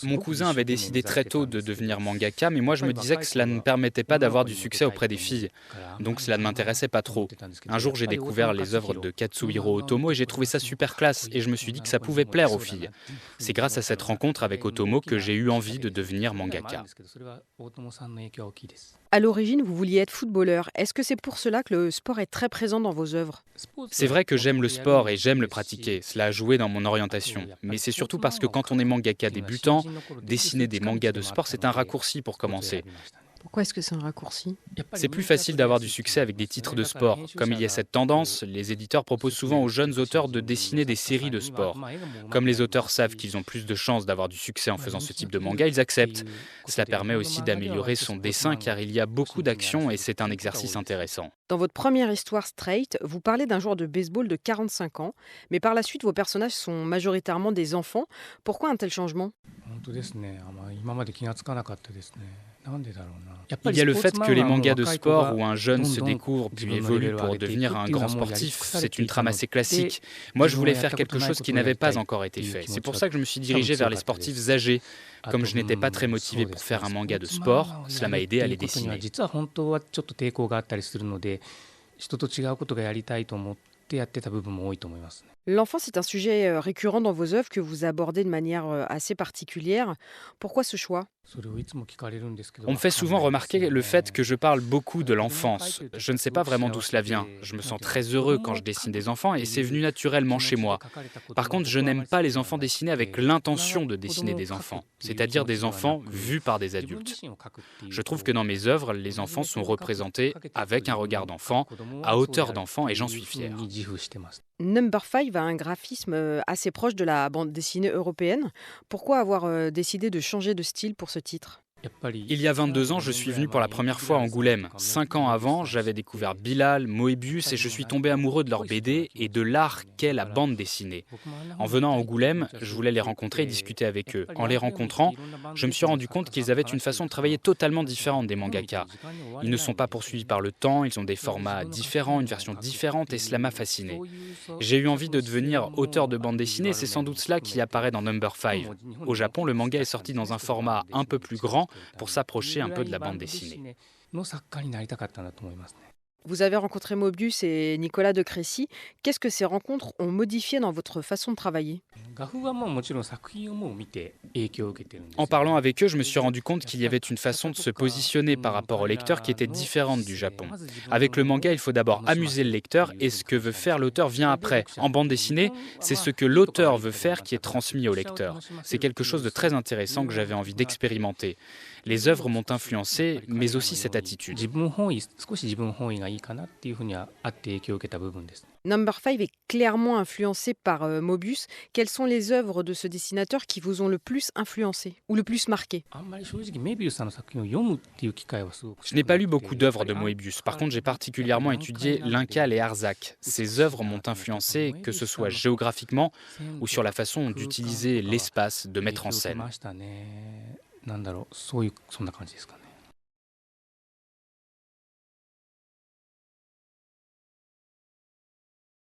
Mon cousin avait décidé très tôt de devenir mangaka, mais moi je me disais que cela ne permettait pas d'avoir du succès auprès des filles. Donc cela ne m'intéressait pas trop. Un jour j'ai découvert les œuvres de Katsuhiro Otomo et j'ai trouvé ça super classe et je me suis dit que ça pouvait plaire aux filles. C'est grâce à cette rencontre avec Otomo que j'ai eu envie de devenir mangaka. À l'origine, vous vouliez être footballeur. Est-ce que c'est pour cela que le sport est très présent dans vos œuvres? C'est vrai que j'aime le sport et j'aime le pratiquer, cela a joué dans mon orientation. Mais c'est surtout parce que quand on est mangaka débutant, dessiner des mangas de sport c'est un raccourci pour commencer. Pourquoi est-ce que c'est un raccourci? C'est plus facile d'avoir du succès avec des titres de sport. Comme il y a cette tendance, les éditeurs proposent souvent aux jeunes auteurs de dessiner des séries de sport. Comme les auteurs savent qu'ils ont plus de chances d'avoir du succès en faisant ce type de manga, ils acceptent. Cela permet aussi d'améliorer son dessin car il y a beaucoup d'action et c'est un exercice intéressant. Dans votre première histoire Straight, vous parlez d'un joueur de baseball de 45 ans, mais par la suite, vos personnages sont majoritairement des enfants. Pourquoi un tel changement? Il y a le fait que les mangas de sport où un jeune se découvre puis évolue pour devenir un grand sportif, c'est une trame assez classique. Moi, je voulais faire quelque chose qui n'avait pas encore été fait. C'est pour ça que je me suis dirigé vers les sportifs âgés. Comme je n'étais pas très motivé pour faire un manga de sport, cela m'a aidé à les dessiner. L'enfance est un sujet récurrent dans vos œuvres que vous abordez de manière assez particulière. Pourquoi ce choix? On me fait souvent remarquer le fait que je parle beaucoup de l'enfance. Je ne sais pas vraiment d'où cela vient. Je me sens très heureux quand je dessine des enfants et c'est venu naturellement chez moi. Par contre, je n'aime pas les enfants dessinés avec l'intention de dessiner des enfants, c'est-à-dire des enfants vus par des adultes. Je trouve que dans mes œuvres, les enfants sont représentés avec un regard d'enfant, à hauteur d'enfant et j'en suis fier. Number 5 a un graphisme assez proche de la bande dessinée européenne. Pourquoi avoir décidé de changer de style pour ce titre? Il y a 22 ans, je suis venu pour la première fois à Angoulême. 5 ans avant, j'avais découvert Bilal, Moebius et je suis tombé amoureux de leur BD et de l'art qu'est la bande dessinée. En venant à Angoulême, je voulais les rencontrer et discuter avec eux. En les rencontrant, je me suis rendu compte qu'ils avaient une façon de travailler totalement différente des mangaka. Ils ne sont pas poursuivis par le temps, ils ont des formats différents, une version différente et cela m'a fasciné. J'ai eu envie de devenir auteur de bande dessinée, c'est sans doute cela qui apparaît dans Number 5. Au Japon, le manga est sorti dans un format un peu plus grand pour s'approcher un peu de la bande dessinée. Vous avez rencontré Mobius et Nicolas de Crécy. Qu'est-ce que ces rencontres ont modifié dans votre façon de travailler? En parlant avec eux, je me suis rendu compte qu'il y avait une façon de se positionner par rapport au lecteur qui était différente du Japon. Avec le manga, il faut d'abord amuser le lecteur et ce que veut faire l'auteur vient après. En bande dessinée, c'est ce que l'auteur veut faire qui est transmis au lecteur. C'est quelque chose de très intéressant que j'avais envie d'expérimenter. Les œuvres m'ont influencé, mais aussi cette attitude. Number 5 est clairement influencé par Mobius. Quelles sont les œuvres de ce dessinateur qui vous ont le plus influencé ou le plus marqué? Je n'ai pas lu beaucoup d'œuvres de Moebius. Par contre, j'ai particulièrement étudié Linkal et Arzac. Ces œuvres m'ont influencé, que ce soit géographiquement ou sur la façon d'utiliser l'espace, de mettre en scène.